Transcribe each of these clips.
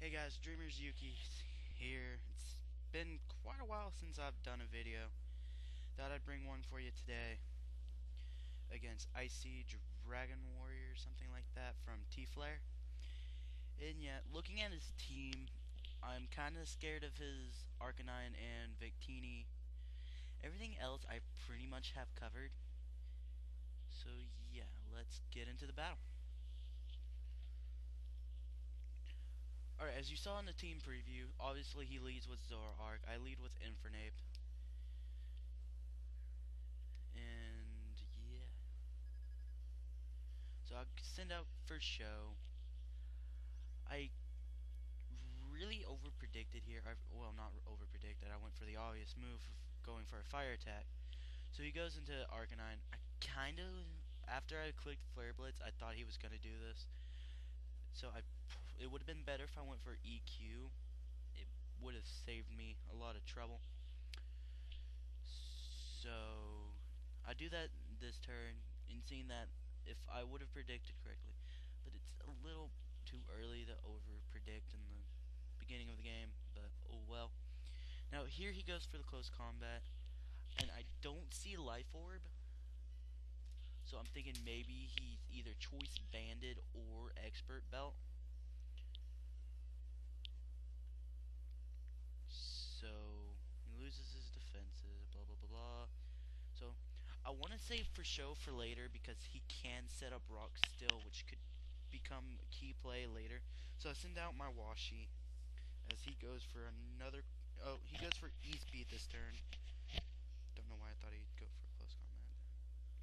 Hey guys, Dreamers Yuki here. It's been quite a while since I've done a video. Thought I'd bring one for you today against Icy Dragon Warrior, something like that, from T-Flare. And yet, looking at his team, I'm kinda scared of his Arcanine and Victini. Everything else I pretty much have covered. So yeah, let's get into the battle. Alright, as you saw in the team preview, obviously he leads with Zoroark. I lead with Infernape. And yeah. So I'll send out first show. I really over predicted here. Well, not over predicted. I went for the obvious move of going for a fire attack. So he goes into Arcanine. I kind of, after I clicked Flare Blitz, I thought he was going to do this. So it would have been better if I went for EQ. It would have saved me a lot of trouble. So I do that this turn, and seeing that if I would have predicted correctly, but it's a little too early to over predict in the beginning of the game, but oh well. Now here he goes for the close combat, and I don't see Life Orb, so I'm thinking maybe he's either Choice Banded or Expert Belt. So he loses his defenses, blah blah blah blah. So I want to save for show for later because he can set up Rock Still, which could become a key play later. So I send out my Washi as he goes for another. Oh, he goes for E-Speed this turn. Don't know why I thought he'd go for close combat.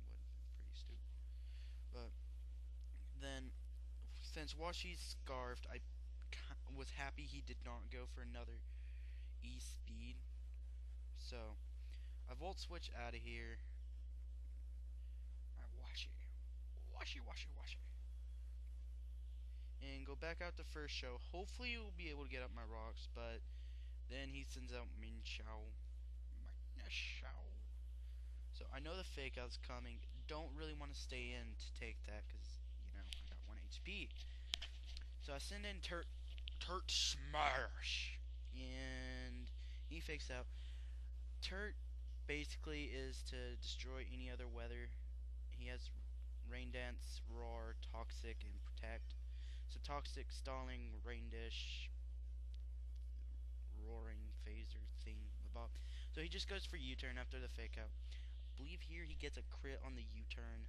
Would pretty stupid. But then, since Washi's scarfed, I was happy he did not go for another E-Speed. So I Volt Switch out of here. I Washi. And go back out to first show. Hopefully you'll be able to get up my rocks, but then he sends out Minshao. So I know the fake out's coming. Don't really want to stay in to take that because, you know, I got 1 HP. So I send in Turt Smash. And he fakes out. Turt basically is to destroy any other weather. He has Rain Dance, Roar, Toxic, and Protect. So Toxic, Stalling, Rain Dish, Roaring, Phaser, thing, above. So he just goes for U-turn after the fake out. I believe here he gets a crit on the U-turn.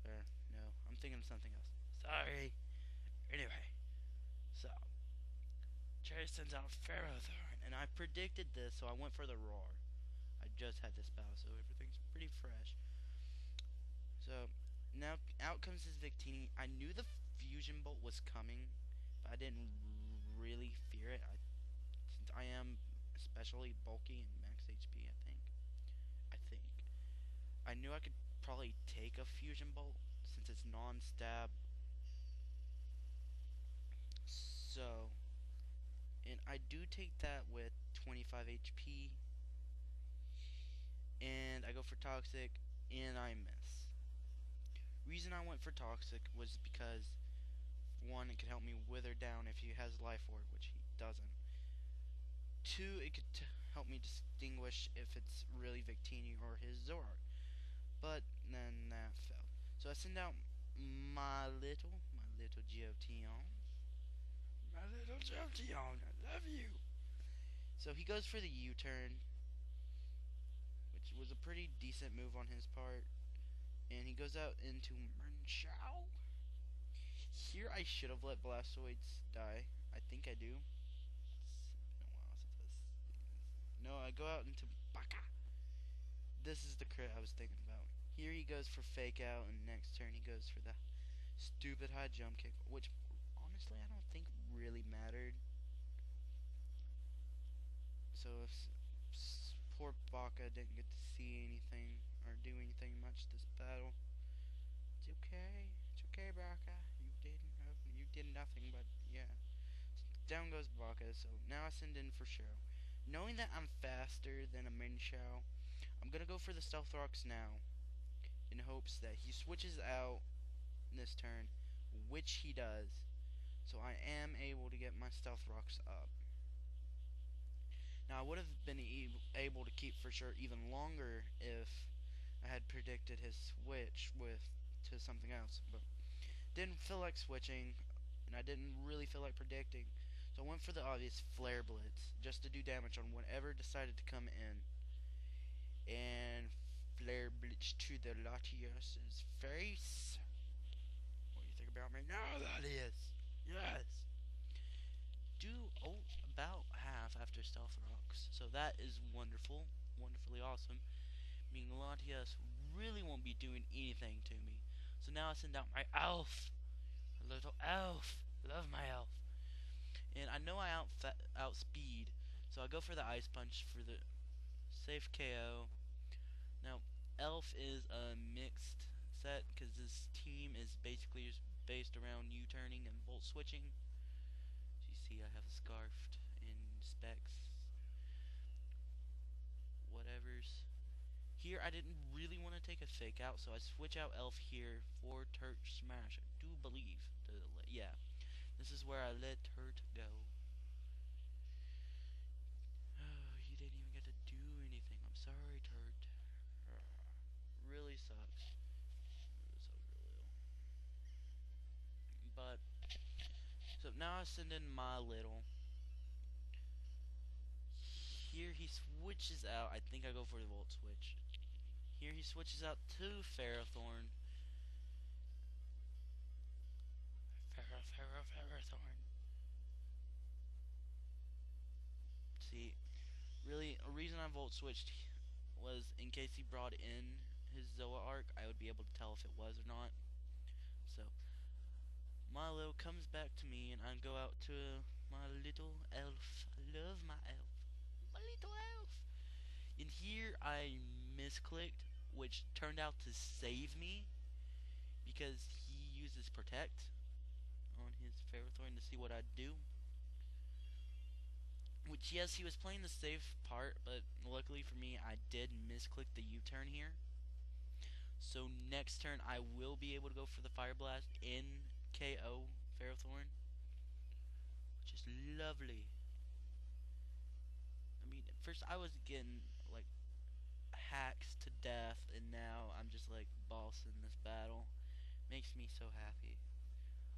No, I'm thinking of something else. Sorry. Anyway, so Cherry sends out Ferrothorn, and I predicted this, so I went for the Roar. I just had this battle, so everything's pretty fresh. So now out comes his Victini. I knew the Fusion Bolt was coming, but I didn't really fear it. Since I am especially bulky and max HP, I think I knew I could probably take a Fusion Bolt since it's non-stab. So, and I do take that with 25 HP, and I go for Toxic, and I miss. Reason I went for Toxic was because, one, it could help me wither down if he has Life Orb, which he doesn't. Two, it could help me distinguish if it's really Victini or his Zoroark. But then that failed. So I send out my little Geotion. My little Geotion, I love you. So he goes for the U-turn, which was a pretty decent move on his part. And he goes out into Minshao. Here I should have let Blastoids die. I think I do. It's been a while since I've seen this. No, I go out into Baka. This is the crit I was thinking about. Here he goes for fake out, and next turn he goes for the stupid high jump kick, which honestly I don't think really mattered. So if poor Baka didn't get to see anything or do anything much this battle, it's okay. It's okay, Baka. You did nothing, but yeah. Down goes Baka. So now I send in for show. Knowing that I'm faster than a Minshao, I'm gonna go for the Stealth Rocks now, in hopes that he switches out this turn, which he does. So I am able to get my stealth rocks up. Now I would have been able to keep for sure even longer if I had predicted his switch to something else, but didn't feel like switching, and I didn't really feel like predicting, so I went for the obvious Flare Blitz, just to do damage on whatever decided to come in. And Flare Blitz to the Latias's face. What do you think about me? No, that is. Yes. Do about half after Stealth Rocks, so that is wonderful, wonderfully awesome. Meaning Latias really won't be doing anything to me. So now I send out my elf. A little elf. Love my elf. And I know I outspeed, so I go for the Ice Punch for the safe KO. Now, elf is a mixed set because this team is basically based around U-turning and volt switching. As you see, I have a scarfed in specs. Whatevers. Here, I didn't really want to take a fake out, so I switch out elf here for Turt Smash. I do believe, yeah, this is where I let Turt go. Oh, you didn't even get to do anything. I'm sorry, Turt. Really sucks. But so now I send in my little. Here he switches out. I think I go for the volt switch. Here he switches out to Ferrothorn. Ferrothorn. See, really, a reason I volt switched was in case he brought in his Zoroark, I would be able to tell if it was or not. So, Milo comes back to me, and I go out to my little elf. I love my elf. My little elf. And here I misclicked, which turned out to save me because he uses Protect on his Ferrothorn to see what I'd do. Which, yes, he was playing the safe part, but luckily for me, I did misclick the U-turn here. So next turn, I will be able to go for the Fire Blast in KO Ferrothorn, which is lovely. I mean, at first I was getting, like, hacks to death, and now I'm just, like, bossing this battle. Makes me so happy.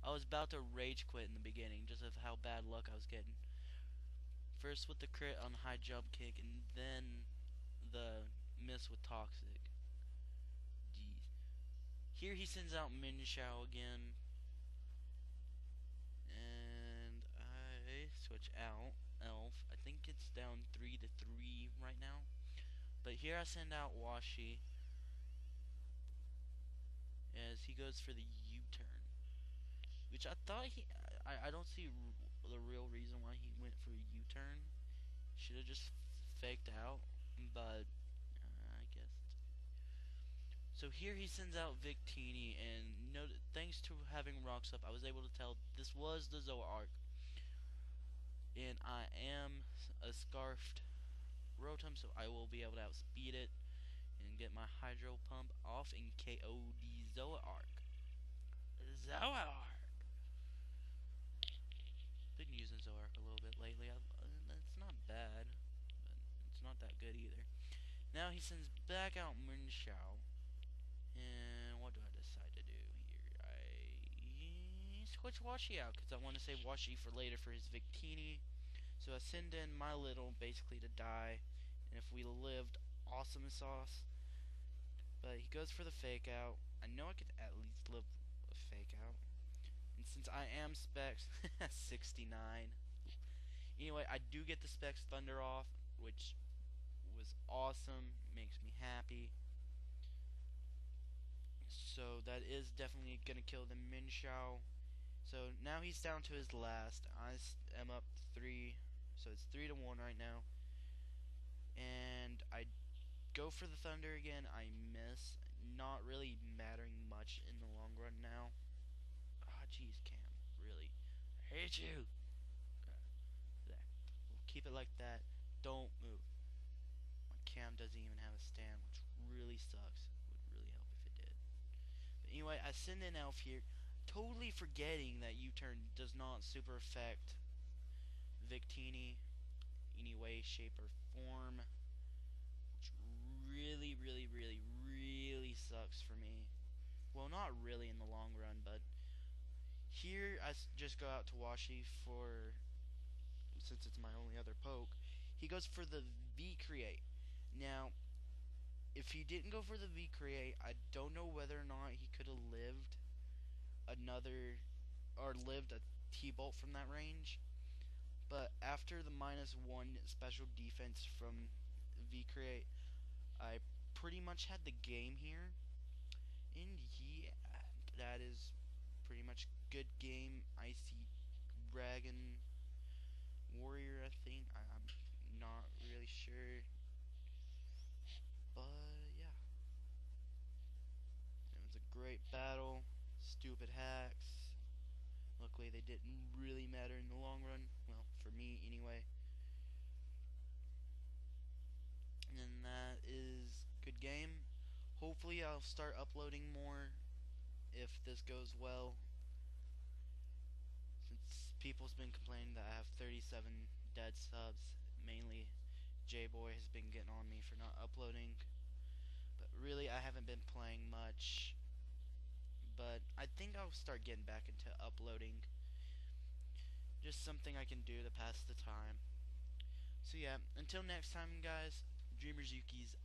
I was about to rage quit in the beginning, just of how bad luck I was getting. First with the crit on high jump kick, and then the miss with Toxic. Jeez. Here he sends out Minshao again, and I switch out Elf. I think it's down 3-3 right now. But here I send out Washi as he goes for the U-turn, which I thought I don't see the real reason why he went for a U-turn. Should have just faked out, but I guess. So here he sends out Victini, and thanks to having rocks up, I was able to tell this was the Zoroark, and I am a scarfed Rotom, so I will be able to outspeed it and get my Hydro Pump off and KO the Zoroark. Zoroark. Been using Zoroark a little bit lately. It's not bad, but it's not that good either. Now he sends back out Minshao. And what do I decide to do here? I switch Washi out because I want to save Washi for later for his Victini. So I send in my little basically to die. And if we lived, awesome sauce. But he goes for the fake out. I know I could at least live a fake out. And since I am Specs 69. Anyway, I do get the Specs Thunder off, which was awesome. Makes me happy. So that is definitely gonna kill the Minshao. So now he's down to his last. I am up 3, so it's 3-1 right now. And I go for the Thunder again. I miss. Not really mattering much in the long run now. Ah, jeez, Cam. Really. I hate you. There. We'll keep it like that. Don't move. My cam doesn't even have a stand, which really sucks. Would really help if it did. But anyway, I send in Elf here. totally forgetting that U-turn does not super affect Victini any way, shape, or form, which really sucks for me. Well, not really in the long run, but here I just go out to Washi for, since it's my only other poke, he goes for the V create. Now, if he didn't go for the V create, I don't know whether or not he could have lived another, or lived a T-bolt from that range. But after the -1 special defense from V create, I pretty much had the game here. And yeah, that is pretty much good game. Icy Dragon Warrior, I think. I'm not really sure. But yeah, it was a great battle. Stupid hacks. Luckily, they didn't really matter in the long run. Well, for me anyway. And that is good game. Hopefully, I'll start uploading more if this goes well. Since people's been complaining that I have 37 dead subs, mainly J-Boy has been getting on me for not uploading. But really, I haven't been playing much. But I think I'll start getting back into uploading. Just something I can do to pass the time. So yeah, until next time, guys, Dreamers Yuki's